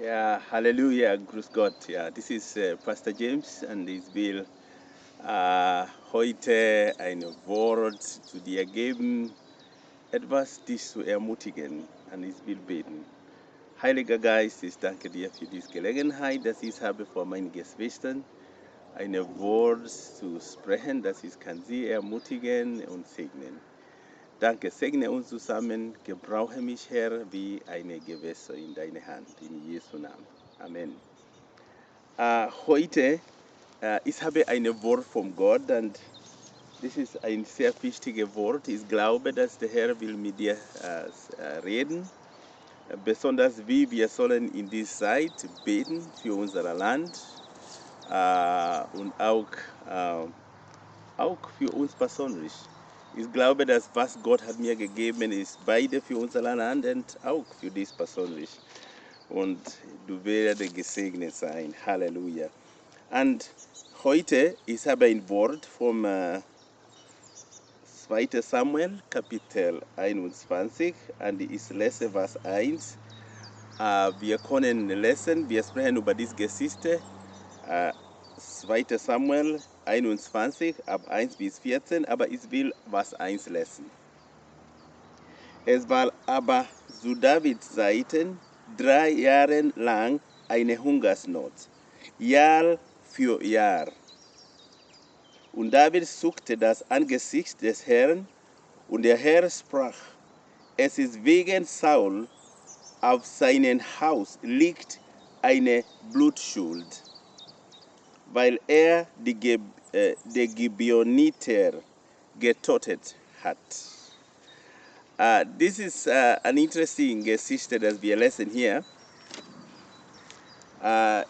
Ja, Halleluja, grüß Gott. Ja, this is Pastor James and ich will heute ein Wort zu dir geben, etwas dich zu ermutigen, und ich will beten. Heiliger Geist, ich danke dir für diese Gelegenheit, dass ich habe vor meinen Geschwistern ein Wort zu sprechen, dass ich kann sie ermutigen und segnen. Danke, segne uns zusammen, gebrauche mich, Herr, wie eine Gewässer in deine Hand, in Jesu Namen. Amen. Heute, ich habe ein Wort von Gott und das ist ein sehr wichtiges Wort. Ich glaube, dass der Herr will mit dir reden, besonders wie wir sollen in dieser Zeit beten für unser Land und auch für uns persönlich. Ich glaube, dass was Gott hat mir gegeben ist beide für unser Land und auch für dich persönlich. Und du wirst gesegnet sein. Halleluja. Und heute, ich habe ein Wort vom 2. Samuel, Kapitel 21, und ich lese Vers 1. Wir können lesen, wir sprechen über diese Geschichte. 2. Samuel 21, ab 1 bis 14, aber ich will Vers 1 lesen. Es war aber zu Davids Zeiten 3 Jahre lang eine Hungersnot, Jahr für Jahr. Und David suchte das Angesicht des Herrn, und der Herr sprach: Es ist wegen Saul, auf seinem Haus liegt eine Blutschuld, weil er die Gibeoniter getötet hat. This is an interesting Geschichte, dass wir lesen hier.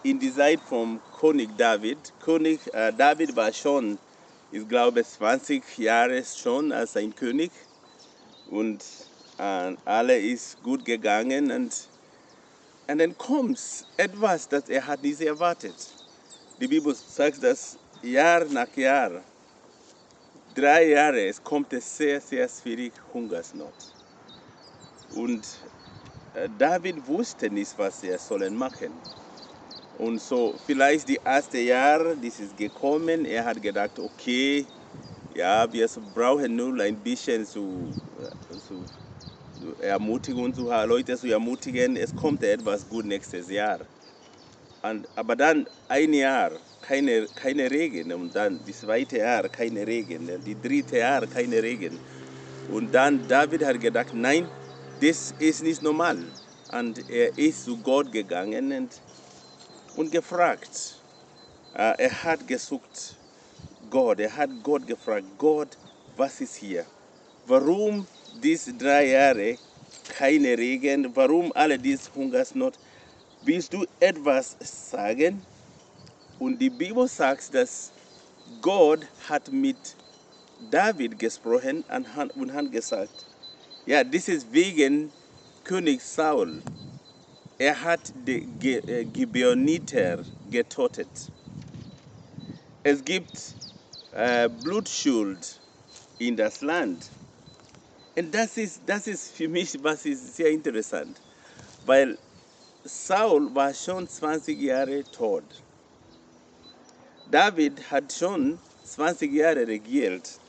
In die Zeit vom König David. König David war schon, ich glaube, 20 Jahre schon als ein König, und alle ist gut gegangen, und dann kommt etwas, das er hat nicht erwartet. Die Bibel sagt, dass Jahr nach Jahr, 3 Jahre, es kommt es sehr, sehr schwierig, Hungersnot. Und David wusste nicht, was er sollen machen. Und so vielleicht die erste Jahr, das ist gekommen, er hat gedacht, okay, ja, wir brauchen nur ein bisschen zu ermutigen, Leute zu ermutigen, es kommt etwas gut nächstes Jahr. Aber dann ein Jahr, keine Regen, und dann das zweite Jahr, keine Regen, die dritte Jahr, keine Regen. Und dann David hat gedacht, nein, das ist nicht normal. Und er ist zu Gott gegangen und gefragt. Er hat gesucht Gott, er hat Gott gefragt, Gott, was ist hier? Warum diese 3 Jahre keine Regen? Warum alle diese Hungersnot? Willst du etwas sagen? Und die Bibel sagt, dass Gott hat mit David gesprochen und hat gesagt, ja, das ist wegen König Saul. Er hat die Gibeoniter getötet. Es gibt Blutschuld in das Land. Und das ist für mich was ist sehr interessant, weil Saul war schon 20 Jahre tot. David hat schon 20 Jahre regiert.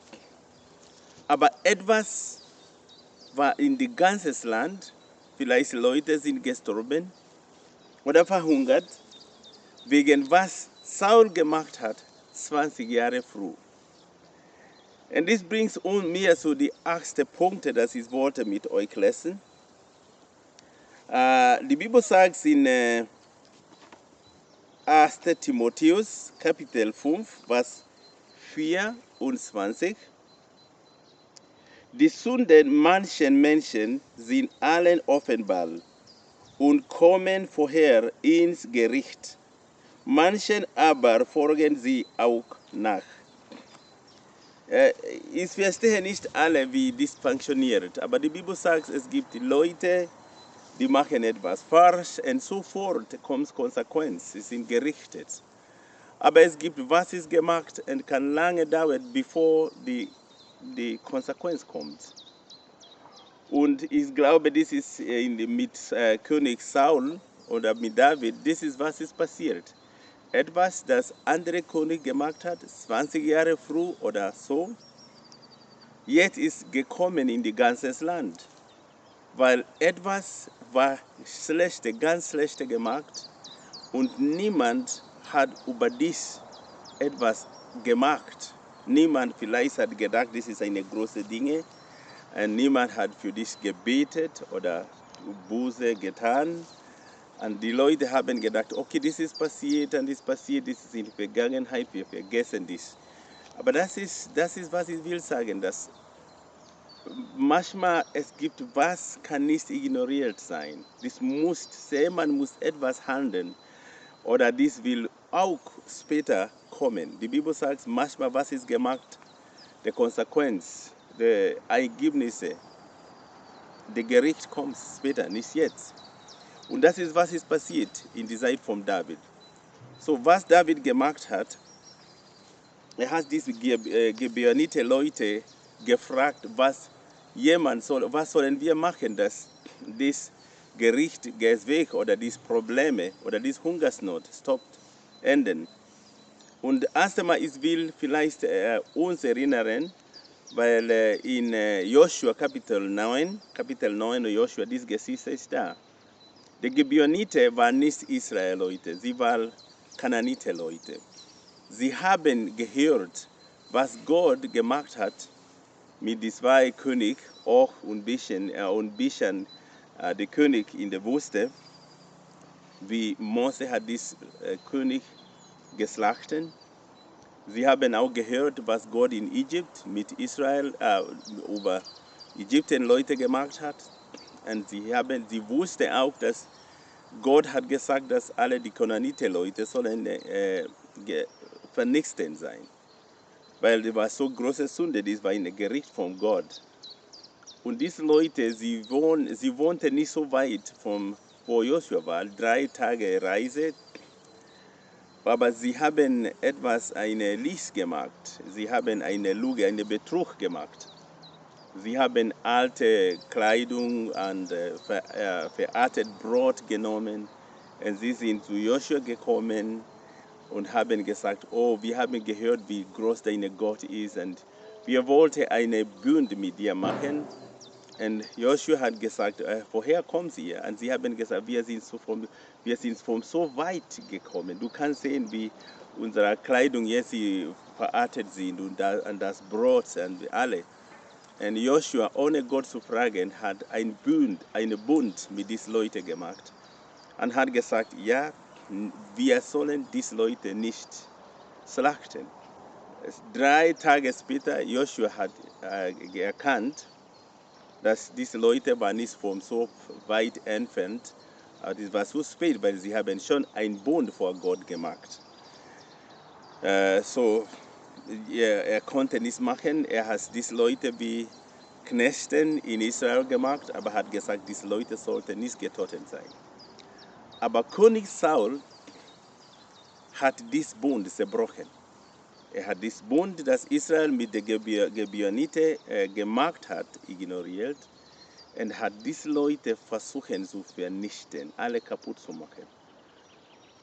Aber etwas war in dem ganzen Land, vielleicht Leute sind gestorben oder verhungert, wegen was Saul gemacht hat, 20 Jahre früh. Und das bringt mir zu den 8. Punkte, das ich wollte mit euch lesen. Die Bibel sagt in 1. Timotheus, Kapitel 5, Vers 24, die Sünden manchen Menschen sind allen offenbar und kommen vorher ins Gericht. Manchen aber folgen sie auch nach. Ich verstehe nicht alle, wie das funktioniert, aber die Bibel sagt, es gibt Leute, die machen etwas falsch und sofort kommt Konsequenz, sie sind gerichtet. Aber es gibt, was ist gemacht und kann lange dauern, bevor die Konsequenz kommt. Und ich glaube, das ist mit König Saul. oder mit David, das ist, was ist passiert. Etwas, das andere König gemacht hat, 20 Jahre früh oder so, jetzt ist gekommen in die ganze Land. Weil etwas war schlechte, ganz schlechte gemacht und niemand hat über dies etwas gemacht. Niemand vielleicht hat gedacht, das ist eine große Dinge. Und niemand hat für dich gebetet oder Buße getan. Und die Leute haben gedacht, okay, das ist passiert und das passiert, das ist in der Vergangenheit, wir vergessen das. Aber das ist, was ich will sagen, dass manchmal es gibt, was kann nicht ignoriert sein. Man muss etwas handeln oder dies will auch später kommen. Die Bibel sagt manchmal, was ist gemacht, die Konsequenz, die Ergebnisse, der Gericht kommt später, nicht jetzt. Und das ist, was ist passiert in der Zeit von David. So, was David gemacht hat, er hat diese Gibeonite Leute gefragt, was sollen wir machen, dass das Gericht geht weg oder diese Probleme oder diese Hungersnot stoppt, enden. Und erst einmal, ich will vielleicht uns erinnern, weil in Joshua Kapitel 9 Joshua, diese Geschichte ist da. Die Gibeonite waren nicht Israel-Leute, sie waren Kananite-Leute. Sie haben gehört, was Gott gemacht hat mit den zwei Königen, auch und bisschen der König in der Wüste, wie Mose hat diesen König geschlachtet. Sie haben auch gehört, was Gott in Ägypten mit Israel über Ägypten Leute gemacht hat. Und sie wussten auch, dass Gott hat gesagt, dass alle die Kananite-Leute sollen vernichtet sein. Weil es war so große Sünde, das war ein Gericht von Gott. Und diese Leute, sie wohnten nicht so weit von wo Joshua war, 3 Tage Reise. Aber sie haben eine Licht gemacht. Sie haben eine Lüge, einen Betrug gemacht. Sie haben alte Kleidung und veraltet Brot genommen. Und sie sind zu Joshua gekommen und haben gesagt, oh, wir haben gehört, wie groß dein Gott ist. Und wir wollten eine Bund mit dir machen. Und Joshua hat gesagt, woher kommen Sie? Und sie haben gesagt, wir sind von so weit gekommen. Du kannst sehen, wie unsere Kleidung jetzt veraltet sind und das Brot und alle. Und Joshua, ohne Gott zu fragen, hat eine Bund mit diesen Leuten gemacht. Und hat gesagt, ja, wir sollen diese Leute nicht schlachten. 3 Tage später, Joshua hat erkannt, dass diese Leute waren nicht von so weit entfernt. Das war zu spät, weil sie haben schon einen Bund vor Gott gemacht. Er konnte nichts machen. Er hat diese Leute wie Knechten in Israel gemacht, aber hat gesagt, diese Leute sollten nicht getötet sein. Aber König Saul hat diesen Bund zerbrochen. Er hat das Bund, das Israel mit den Gibeoniten gemacht hat, ignoriert und hat diese Leute versucht zu vernichten, alle kaputt zu machen.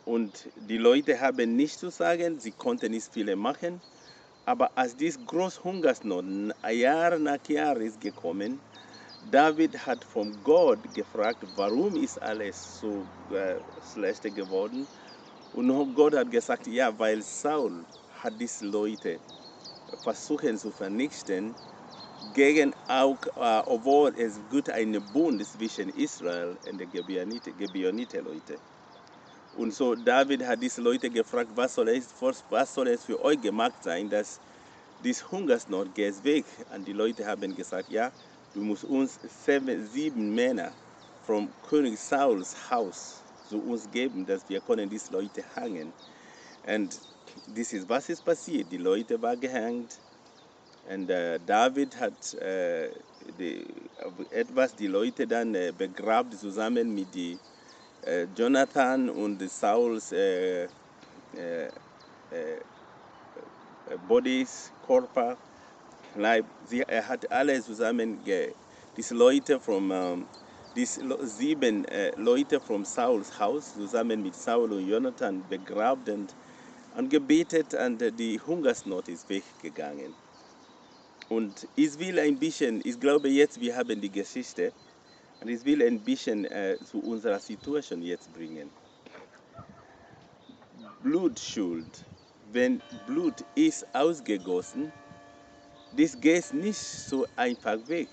Und die Leute haben nichts zu sagen, sie konnten nicht viele machen. Aber als dies große Hungersnot Jahr nach Jahr ist gekommen, David hat von Gott gefragt, warum ist alles so schlecht geworden? Und Gott hat gesagt, ja, weil Saul hat diese Leute versucht zu vernichten, obwohl es gibt einen Bund zwischen Israel und den Gibeonite-Leute. Und so David hat diese Leute gefragt, was soll es für euch gemacht sein, dass diese Hungersnot geht weg? Und die Leute haben gesagt, ja, du musst uns 7 Männer vom König Sauls Haus zu uns geben, dass wir können diese Leute hängen. Und das ist, was ist passiert. Die Leute waren gehängt. Und David hat die Leute dann begraben zusammen mit Jonathan und Sauls Bodies, Körper, Leib. Er hat alle zusammen, diese Leute vom 7 Leute von Sauls Haus zusammen mit Saul und Jonathan begraben und gebetet und die Hungersnot ist weggegangen. Und ich will ein bisschen, ich glaube jetzt, wir haben die Geschichte, und ich will ein bisschen zu unserer Situation jetzt bringen. Blutschuld. Wenn Blut ist ausgegossen, das geht nicht so einfach weg.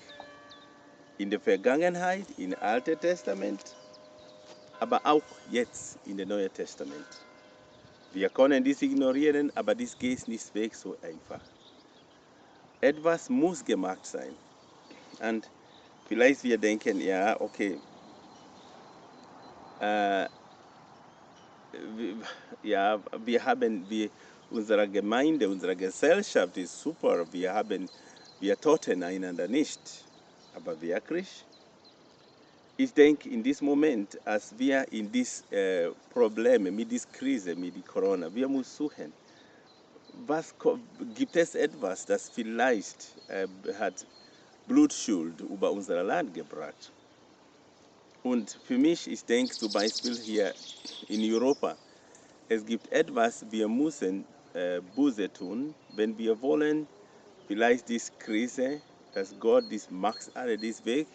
In der Vergangenheit, im Alten Testament, aber auch jetzt in dem Neuen Testament. Wir können dies ignorieren, aber das geht nicht weg so einfach. Etwas muss gemacht sein. Und vielleicht wir denken, ja, okay, unsere Gemeinde, unsere Gesellschaft ist super, wir töten einander nicht. Aber wirklich, ich denke, in diesem Moment, als wir in dieses Problem, mit dieser Krise, mit der Corona, wir müssen suchen, gibt es etwas, das vielleicht hat Blutschuld über unser Land gebracht? Und für mich, ich denke zum Beispiel hier in Europa, es gibt etwas, wir müssen Buße tun, wenn wir wollen, vielleicht diese Krise, dass Gott macht alles weg.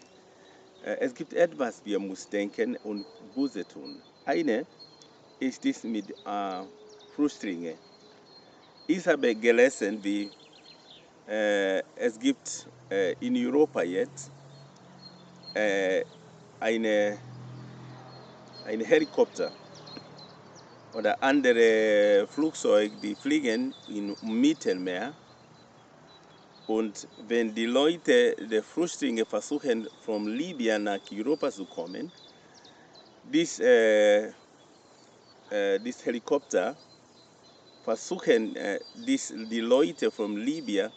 Es gibt etwas, wir müssen denken und Buße tun. Eine ist dies mit Flüchtlingen. Ich habe gelesen, wie es gibt in Europa jetzt eine Helikopter oder andere Flugzeuge, die fliegen im Mittelmeer. Und wenn die Leute, die Flüchtlinge versuchen, von Libyen nach Europa zu kommen, dies Helikopter versuchen, die Leute von Libyen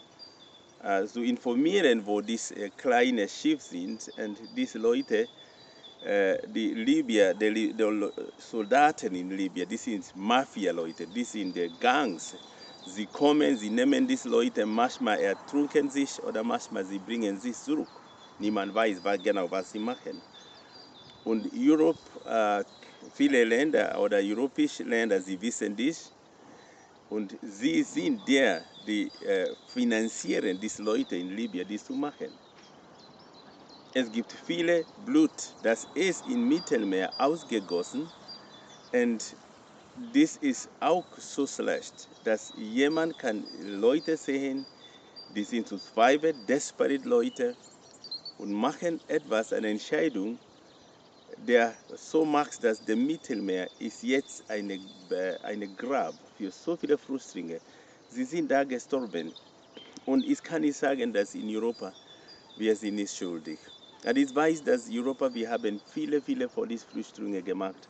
zu informieren, wo diese kleinen Schiffe sind. Und diese Leute, die Soldaten in Libyen, die sind Mafia-Leute, die sind Gangs. Sie kommen, sie nehmen diese Leute, manchmal ertrunken sich oder manchmal sie bringen sie zurück. Niemand weiß genau, was sie machen. Und viele Länder oder europäische Länder, sie wissen dies. Und sie sind die finanzieren diese Leute in Libyen, dies zu machen. Es gibt viele Blut, das ist im Mittelmeer ausgegossen. Und das ist auch so schlecht, dass jemand kann Leute sehen, die sind zu zweit, desperate Leute, und machen etwas, eine Entscheidung, der so macht, dass das Mittelmeer ist jetzt eine Grab für so viele Flüchtlinge. Sie sind da gestorben. Und ich kann nicht sagen, dass in Europa wir sind nicht schuldig. Und ich weiß, dass in Europa wir haben viele von diesen Flüchtlingen gemacht.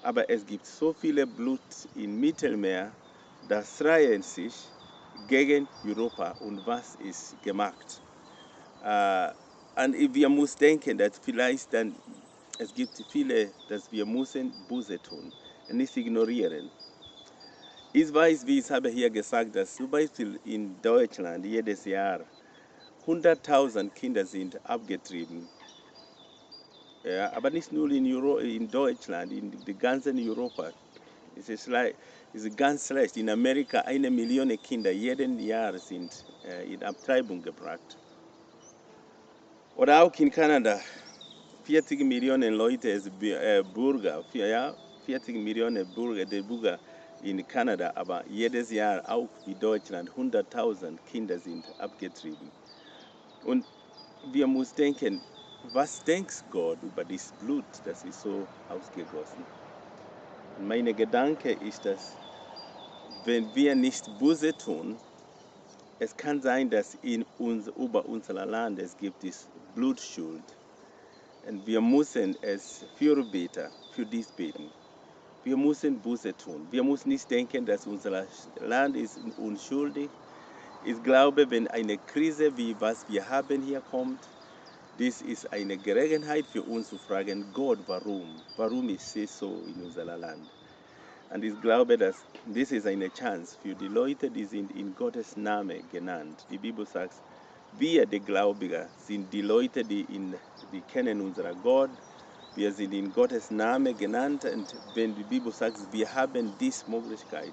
Aber es gibt so viele Blut im Mittelmeer, das schreien sich gegen Europa und was ist gemacht. Und wir müssen denken, dass vielleicht dann, es gibt viele, dass wir müssen Buße tun und nicht ignorieren. Ich weiß, wie ich habe hier gesagt, dass zum Beispiel in Deutschland jedes Jahr 100.000 Kinder sind abgetrieben. Ja, aber nicht nur in Deutschland, in der ganzen Europa. Es ist ganz schlecht. In Amerika 1 Million Kinder jeden Jahr sind in Abtreibung gebracht. Oder auch in Kanada. 40 Millionen Leute sind Bürger. 40 Millionen Bürger in Kanada. Aber jedes Jahr auch wie Deutschland 100.000 Kinder sind abgetrieben. Und wir müssen denken, was denkt Gott über das Blut, das ist so ausgegossen? Und mein Gedanke ist, dass wenn wir nicht Buße tun, es kann sein, dass über unser Land es gibt Blutschuld. Und wir müssen es für dies beten. Wir müssen Buße tun. Wir müssen nicht denken, dass unser Land ist unschuldig. Ich glaube, wenn eine Krise wie was wir haben hier kommt, dies ist eine Gelegenheit für uns zu fragen, Gott, warum? Warum ist es so in unserem Land? Und ich glaube, dass dies ist eine Chance für die Leute, die sind in Gottes Namen genannt. Die Bibel sagt, Wir, die Gläubigen, sind die Leute, die kennen unseren Gott. Wir sind in Gottes Namen genannt. Und wenn die Bibel sagt, wir haben diese Möglichkeit,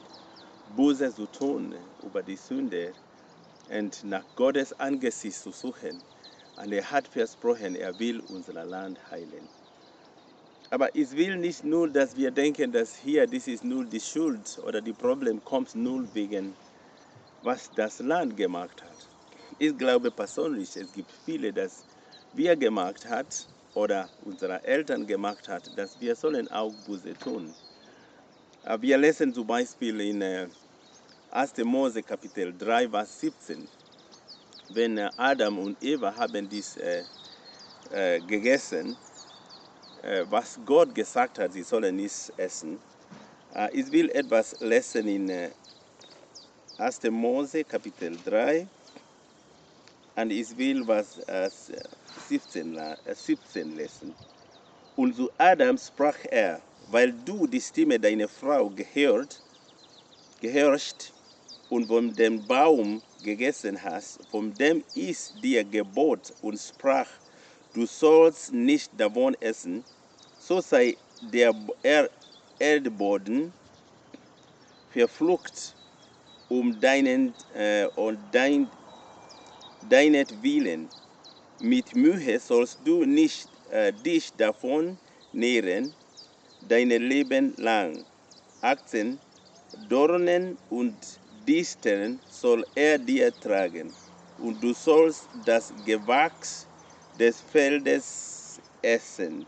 Buße zu tun über die Sünde und nach Gottes Angesicht zu suchen. Und er hat versprochen, er will unser Land heilen. Aber ich will nicht nur, dass wir denken, dass hier, das ist nur die Schuld oder die Problem kommt nur wegen, was das Land gemacht hat. Ich glaube persönlich, es gibt viele, das wir gemacht hat oder unsere Eltern gemacht hat, dass wir sollen auch Buße tun. Wir lesen zum Beispiel in 1. Mose Kapitel 3, Vers 17, wenn Adam und Eva haben dies gegessen, was Gott gesagt hat, sie sollen nicht essen. Ich will etwas lesen in 1. Mose Kapitel 3 und ich will was 17 lesen. Und zu Adam sprach er, weil du die Stimme deiner Frau gehorcht und von dem Baum gegessen hast, von dem ich dir gebot und sprach, du sollst nicht davon essen, so sei der Erdboden verflucht deinetwillen. Mit Mühe sollst du nicht dich davon nähren, dein Leben lang. 18. Dornen und Disteln soll er dir tragen, und du sollst das Gewachs des Feldes essen.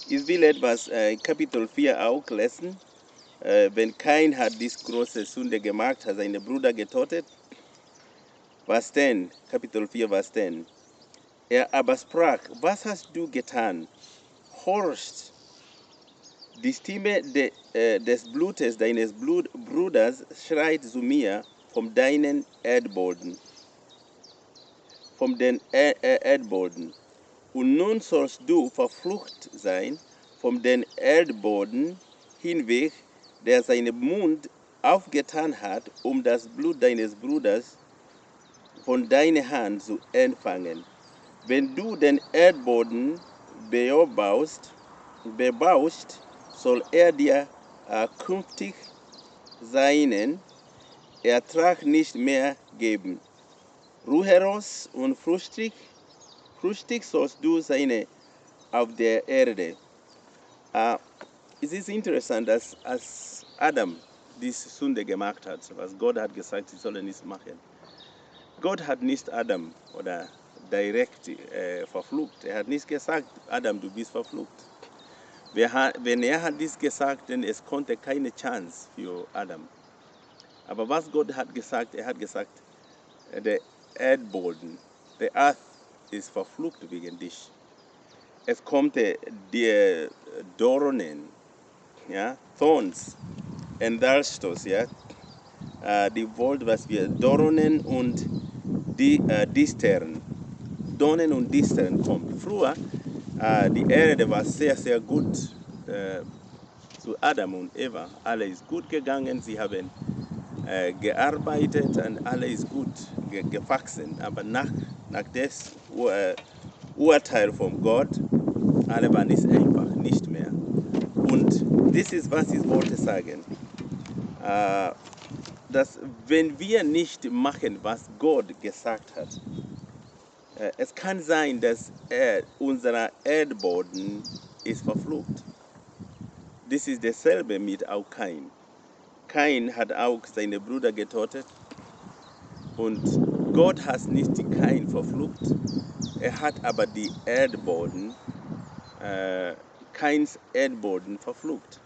Ich will etwas Kapitel 4 auch lesen. Wenn Kain hat diese große Sünde gemacht, hat seinen Bruder getötet. Vers 10, Kapitel 4, Vers 10. Er aber sprach, was hast du getan? Horcht, die Stimme des Blutes deines Bruders schreit zu mir von deinem Erdboden. Vom den Erdboden. Und nun sollst du verflucht sein von dem Erdboden hinweg, der seinen Mund aufgetan hat, um das Blut deines Bruders von deiner Hand zu empfangen. Wenn du den Erdboden bebaust, soll er dir künftig seinen Ertrag nicht mehr geben. Ruheros und früchtig sollst du sein auf der Erde. Es ist interessant, dass als Adam diese Sünde gemacht hat, was Gott hat gesagt, sie sollen nicht machen. Gott hat nicht Adam oder direkt verflucht. Er hat nicht gesagt, Adam, du bist verflucht. Wenn er hat dies gesagt, dann es konnte keine Chance für Adam. Aber was Gott hat gesagt, er hat gesagt, der Erdboden, der Earth ist verflucht wegen dich. Es kommt die Dornen, ja, Thorns, Enthalstos, ja, die Wort, was wir Dornen und Disteln. Dornen und Disteln kommt. Früher, die Erde war sehr, sehr gut zu Adam und Eva. Alles ist gut gegangen, sie haben gearbeitet und alles ist gut gewachsen. Aber nach des Urteil von Gott, alle waren es einfach nicht mehr. Und das ist, was ich wollte sagen. Dass wenn wir nicht machen, was Gott gesagt hat, es kann sein, dass unser Erdboden ist verflucht. Das ist dasselbe mit auch Kain. Kain hat auch seine Brüder getötet und Gott hat nicht die Kain verflucht. Er hat aber die Erdboden, Kains Erdboden verflucht.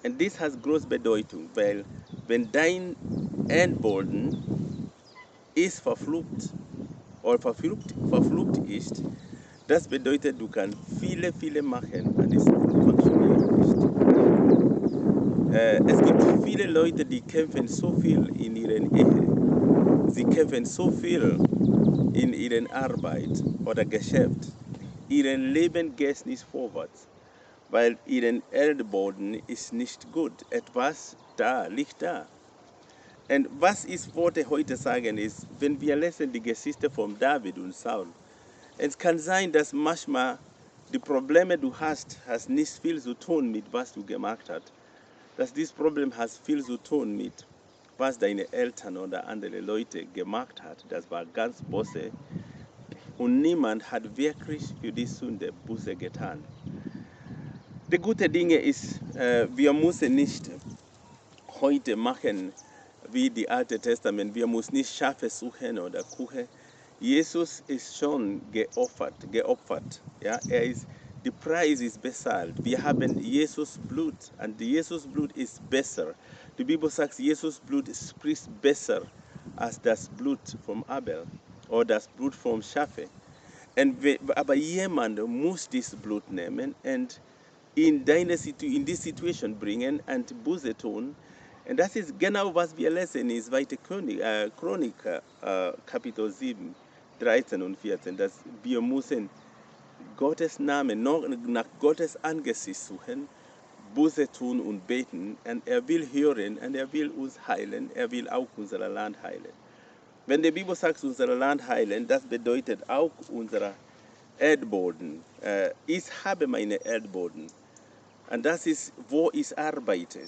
Und das hat große Bedeutung, weil wenn dein Erdboden ist verflucht oder verflucht ist, das bedeutet, du kannst viele machen und es funktioniert nicht. Es gibt viele Leute, die kämpfen so viel in ihren Ehe. Sie kämpfen so viel in ihrer Arbeit oder Geschäft. Ihr Leben geht nicht vorwärts, weil ihr Erdboden ist nicht gut. Etwas da liegt da. Und was ich wollte heute sagen ist, wenn wir lesen die Geschichte von David und Saul, es kann sein, dass manchmal die Probleme du hast nicht viel zu tun mit was du gemacht hast. Dass dieses Problem hat viel zu tun mit was deine Eltern oder andere Leute gemacht hat. Das war ganz böse. Und niemand hat wirklich für die Sünde Buße getan. Die gute Dinge ist, wir müssen nicht heute machen wie die Alte Testament. Wir müssen nicht Schafe suchen oder Kuchen. Jesus ist schon geopfert. Ja? Der Preis ist bezahlt. Wir haben Jesus Blut und Jesus Blut ist besser. Die Bibel sagt, Jesus Blut spricht besser als das Blut vom Abel oder das Blut vom Schafe. Aber jemand muss dieses Blut nehmen und in die Situation bringen und Buße tun. Und das ist genau, was wir lesen in 2. Chronik, Kapitel 7, 13 und 14. Dass wir müssen Gottes Namen nach Gottes Angesicht suchen, Buße tun und beten. Und er will hören und er will uns heilen. Er will auch unser Land heilen. Wenn die Bibel sagt, unser Land heilen, das bedeutet auch unser Erdboden. Ich habe meinen Erdboden. Und das ist, wo ich arbeite.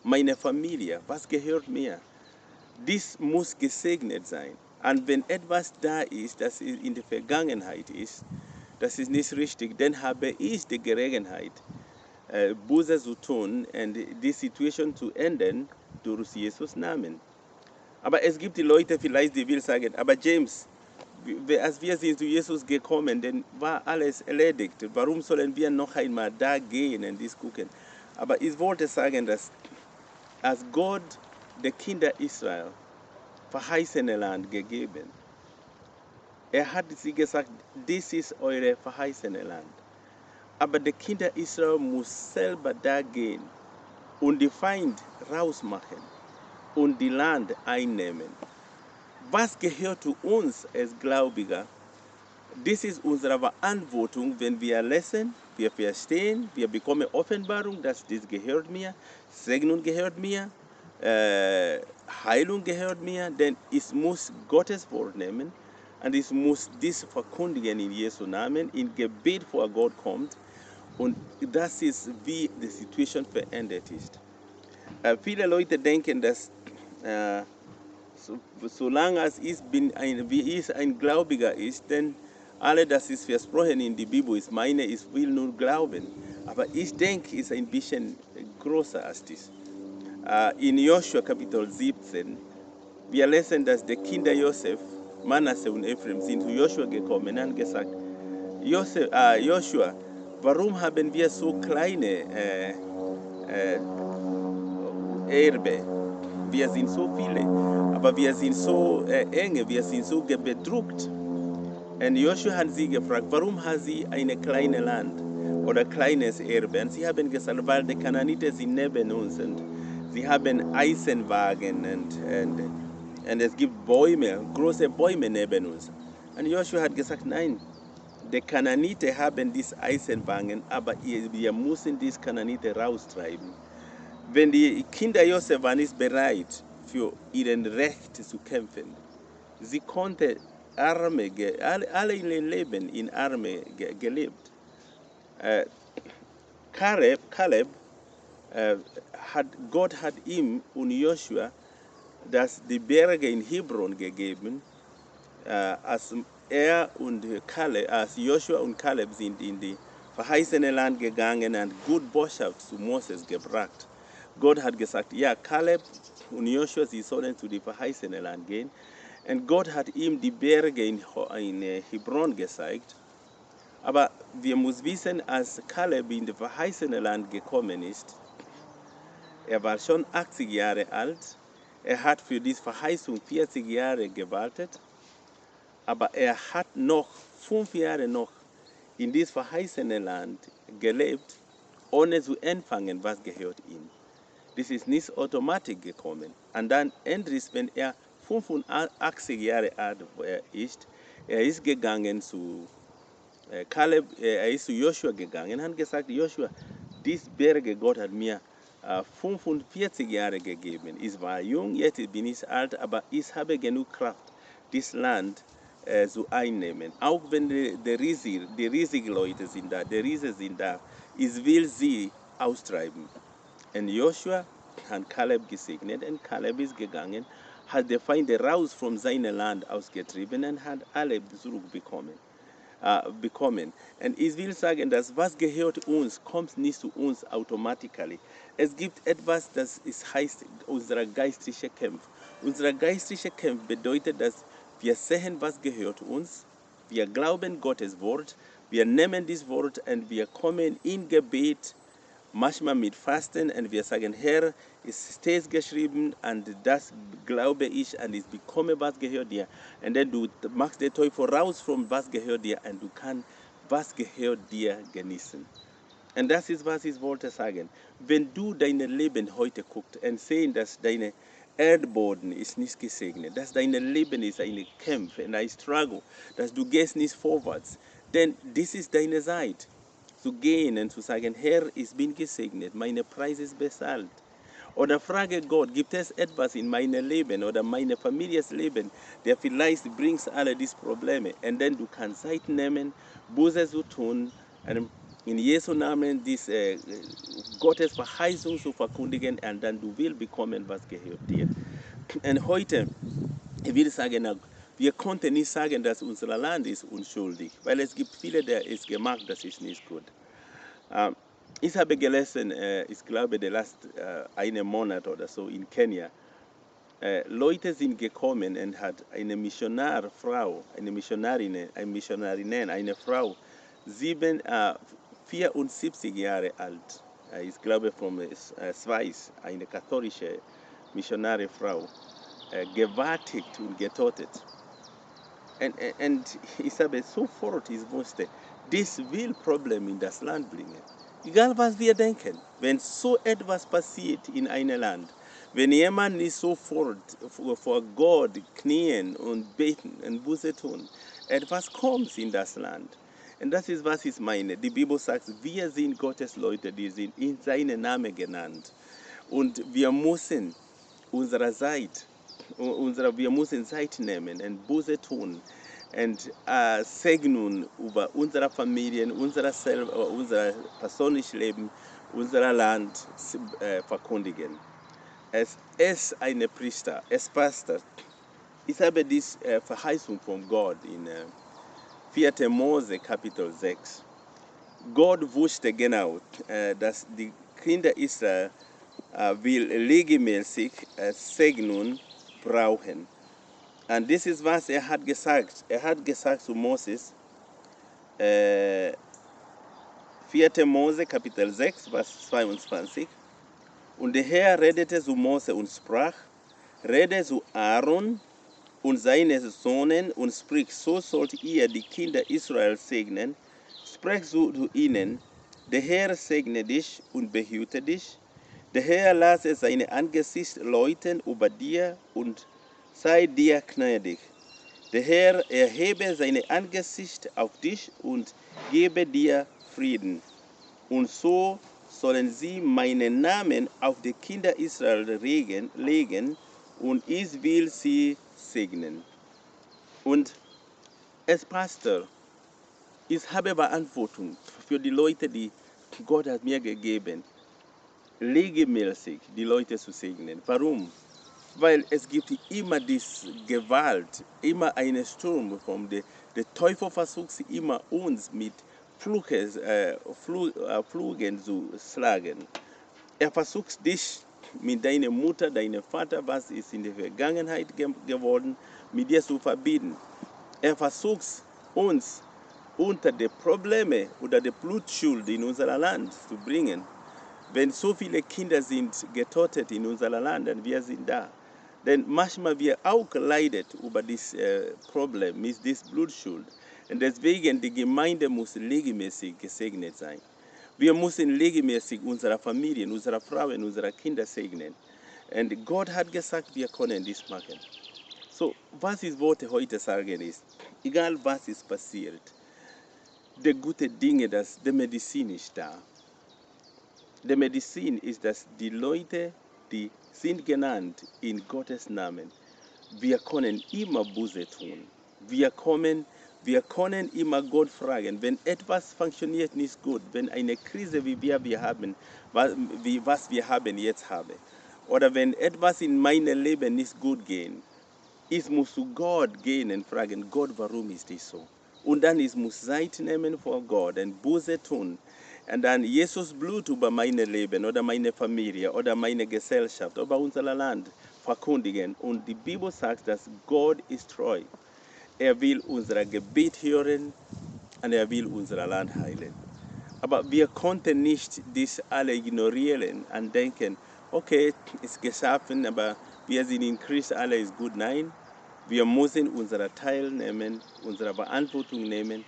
Meine Familie, was gehört mir? Dies muss gesegnet sein. Und wenn etwas da ist, das in der Vergangenheit ist, das ist nicht richtig, dann habe ich die Gelegenheit, Buße zu tun und die Situation zu ändern durch Jesus' Namen. Aber es gibt die Leute vielleicht, die will sagen, aber James, als wir sind zu Jesus gekommen, dann war alles erledigt. Warum sollen wir noch einmal da gehen und dies gucken? Aber ich wollte sagen, dass als Gott der Kinder Israel verheißene Land gegeben, hat sie gesagt, dies ist eure verheißene Land. Aber die Kinder Israel muss selber da gehen und die Feind rausmachen und die Land einnehmen. Was gehört zu uns als Gläubiger? Das ist unsere Verantwortung, wenn wir lesen, wir verstehen, wir bekommen Offenbarung, dass das gehört mir, Segnung gehört mir, Heilung gehört mir, denn ich muss Gottes Wort nehmen und ich muss dies verkündigen in Jesu Namen, in Gebet vor Gott kommt und das ist, wie die Situation verändert ist. Viele Leute denken, dass solange als wie ich ein Gläubiger ist, denn alles, das ist versprochen in der Bibel, ist meine, ich will nur glauben. Aber ich denke, es ist ein bisschen größer als das. In Joshua Kapitel 17, wir lesen, dass die Kinder Josef, Manasse und Ephraim, sind zu Joshua gekommen und haben gesagt, Joshua, warum haben wir so kleine Erbe? Wir sind so viele, aber wir sind so eng, wir sind so bedruckt. Und Joshua hat sie gefragt, warum hat sie ein kleines Land oder kleines Erbe? Und sie haben gesagt, weil die Kanaaniter sind neben uns und sie haben Eisenwagen und es gibt Bäume, große Bäume neben uns. Und Joshua hat gesagt, nein, die Kanaaniter haben diese Eisenwagen, aber wir müssen diese Kanaaniter raustreiben. Wenn die Kinder Josef waren nicht bereit, für ihren Recht zu kämpfen, sie konnten alle in ihrem Leben in Arme gelebt. Kaleb, Gott hat ihm und Joshua die Berge in Hebron gegeben, als als Joshua und Kaleb sind in die verheißene Land gegangen und gute Botschaft zu Moses gebracht. Gott hat gesagt, ja, Kaleb und Joshua, sie sollen zu dem verheißenen Land gehen. Und Gott hat ihm die Berge in Hebron gezeigt. Aber wir müssen wissen, als Kaleb in das verheißene Land gekommen ist, er war schon 80 Jahre alt. Er hat für diese Verheißung 40 Jahre gewartet. Aber er hat noch 5 Jahre noch in dieses verheißene Land gelebt, ohne zu empfangen, was gehört ihm. Das ist nicht automatisch gekommen. Und dann endlich, wenn er 85 Jahre alt ist, er ist gegangen zu Kaleb, er ist zu Joshua gegangen und hat gesagt, Joshua, diese Berge, Gott hat mir 45 Jahre gegeben. Ich war jung, jetzt bin ich alt, aber ich habe genug Kraft, dieses Land zu einnehmen. Auch wenn die riesigen Leute sind da, die Riesen sind da, ich will sie austreiben. Und Joshua hat Kaleb gesegnet und Kaleb ist gegangen, hat die Feinde raus von seinem Land ausgetrieben und hat alle zurückbekommen. Bekommen. Und ich will sagen, dass was gehört uns, kommt nicht zu uns automatisch. Es gibt etwas, das heißt unser geistlicher Kampf. Unser geistlicher Kampf bedeutet, dass wir sehen, was gehört uns, wir glauben Gottes Wort, wir nehmen dieses Wort und wir kommen in Gebet, manchmal mit Fasten, und wir sagen, Herr, es steht geschrieben und das glaube ich und ich bekomme, was gehört dir. Und dann du machst den Teufel raus von was gehört dir und du kannst, was gehört dir genießen. Und das ist, was ich wollte sagen. Wenn du dein Leben heute guckst und sehen, dass dein Erdboden ist nicht gesegnet, dass dein Leben ist ein Kampf und ein Struggle, dass du gehst nicht vorwärts, denn das ist deine Zeit zu gehen und zu sagen, Herr, ich bin gesegnet, meine Preis ist bezahlt. Oder frage Gott, gibt es etwas in meinem Leben oder meiner Families Leben, der vielleicht bringt alle diese Probleme. Und dann du kannst Zeit nehmen, Buße zu tun, und in Jesu Namen diese Gottes Verheißung zu verkündigen, und dann du willst bekommen, was gehört dir. Und heute, ich will sagen, wir konnten nicht sagen, dass unser Land ist unschuldig, weil es gibt viele, der es gemacht, das ist nicht gut. Ich habe gelesen, ich glaube, der letzte einen Monat oder so in Kenia, Leute sind gekommen und hat eine Missionarfrau, eine Frau, 74 Jahre alt, ich glaube von Schweiz, eine katholische Missionarfrau, gewartet und getötet. Und ich habe sofort, ich wusste, das will Probleme in das Land bringen. Egal was wir denken, wenn so etwas passiert in einem Land, wenn jemand nicht sofort vor Gott knien und beten und Buße tun, etwas kommt in das Land. Und das ist, was ich meine. Die Bibel sagt, wir sind Gottes Leute, die sind in seinem Namen genannt. Und wir müssen unsere Zeit, wir müssen Zeit nehmen und Buße tun und segnen über unsere Familien, unser persönliches Leben, unser Land verkündigen. Es ist ein Priester, es Pastor. Ich habe diese Verheißung von Gott in 4. Mose Kapitel 6. Gott wusste genau, dass die Kinder Israel will regelmäßig Segnung brauchen. Und das ist, was er hat gesagt. Er hat gesagt zu Moses, 4. Mose Kapitel 6, Vers 22, und der Herr redete zu Mose und sprach, rede zu Aaron und seinen Sohnen und sprich, so sollt ihr die Kinder Israels segnen, sprech zu ihnen, der Herr segne dich und behüte dich, der Herr lasse sein Angesicht leuchten über dir und sei dir gnädig. Der Herr erhebe sein Angesicht auf dich und gebe dir Frieden. Und so sollen sie meinen Namen auf die Kinder Israel legen und ich will sie segnen. Und als Pastor, ich habe Verantwortung für die Leute, die Gott hat mir gegeben, regelmäßig die Leute zu segnen. Warum? Weil es gibt immer diese Gewalt, immer einen Sturm. Der Teufel versucht immer uns mit Flugen zu schlagen. Er versucht dich mit deiner Mutter, deinem Vater, was ist in der Vergangenheit geworden, mit dir zu verbinden. Er versucht uns unter die Probleme oder die Blutschuld in unser Land zu bringen. Wenn so viele Kinder sind getötet in unserem Land, und wir sind da, denn manchmal wir auch leiden über dieses Problem mit dieser Blutschuld. Und deswegen die Gemeinde muss regelmäßig gesegnet sein. Wir müssen regelmäßig unsere Familien, unsere Frauen, unsere Kinder segnen. Und Gott hat gesagt, wir können dies machen. So, was ich wollte heute sagen ist, egal was ist passiert, die guten Dinge, die Medizin ist da. Die Medizin ist, dass die Leute, die sind genannt in Gottes Namen, wir können immer Buße tun. Wir können immer Gott fragen, wenn etwas funktioniert nicht gut, wenn eine Krise wie wir haben, was wir haben jetzt haben, oder wenn etwas in meinem Leben nicht gut geht, ich muss zu Gott gehen und fragen, Gott, warum ist das so? Und dann ich muss Zeit nehmen vor Gott und Buße tun. Und dann Jesus Blut über mein Leben oder meine Familie oder meine Gesellschaft, über unser Land verkündigen. Und die Bibel sagt, dass Gott ist treu. Er will unser Gebet hören und er will unser Land heilen. Aber wir konnten nicht dies alle ignorieren und denken, okay, ist geschaffen, aber wir sind in Christus, alle ist gut. Nein, wir müssen unseren Teil nehmen, unsere Verantwortung nehmen,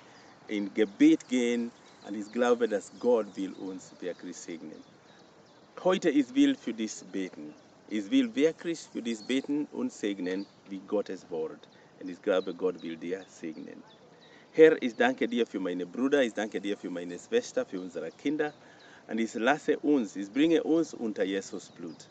in Gebet gehen und ich glaube, dass Gott will uns wirklich segnen. Heute ich will für dies beten. Ich will wirklich für dies beten und segnen wie Gottes Wort. Und ich glaube, Gott will dir segnen. Herr, ich danke dir für meine Brüder, ich danke dir für meine Schwester, für unsere Kinder. Und ich bringe uns unter Jesus Blut.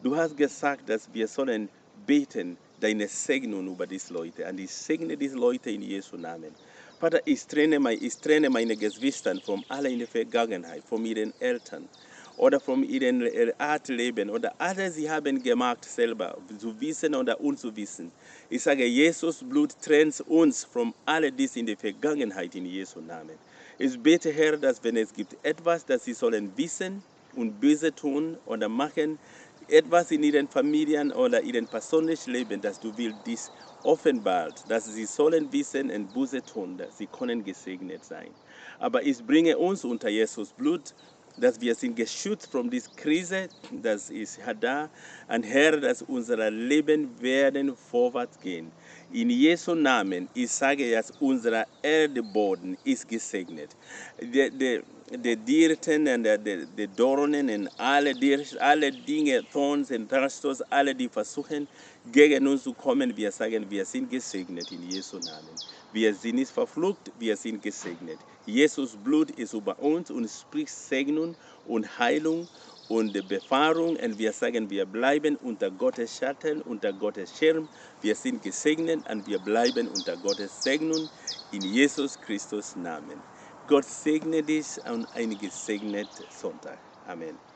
Du hast gesagt, dass wir sollen beten, deine Segnung über diese Leute. Und ich segne diese Leute in Jesu Namen. Vater, ich trenne meine Geschwister von alle in der Vergangenheit, von ihren Eltern oder von ihrem Art Leben oder alles sie haben gemacht selber, zu wissen oder unzuwissen. Ich sage, Jesus Blut trennt uns von all dies in der Vergangenheit in Jesu Namen. Ich bete, Herr, dass wenn es gibt etwas, das sie sollen wissen und böse tun oder machen, etwas in ihren Familien oder ihrem persönlichen Leben, dass du willst dies offenbart, dass sie sollen wissen und Buße tun, dass sie können gesegnet sein. Aber ich bringe uns unter Jesus Blut, dass wir sind geschützt von dieser Krise, das ist da, und Herr, dass unser Leben werden vorwärts gehen. In Jesu Namen, ich sage, dass unser Erdboden ist gesegnet. Die Dirten und die Dornen und alle Dinge, Thorns und Trastos, alle, die versuchen, gegen uns zu kommen, wir sagen, wir sind gesegnet in Jesu Namen. Wir sind nicht verflucht, wir sind gesegnet. Jesus Blut ist über uns und spricht Segnung und Heilung und Befahrung. Und wir sagen, wir bleiben unter Gottes Schatten, unter Gottes Schirm. Wir sind gesegnet und wir bleiben unter Gottes Segnung in Jesus Christus Namen. Gott segne dich und einen gesegneten Sonntag. Amen.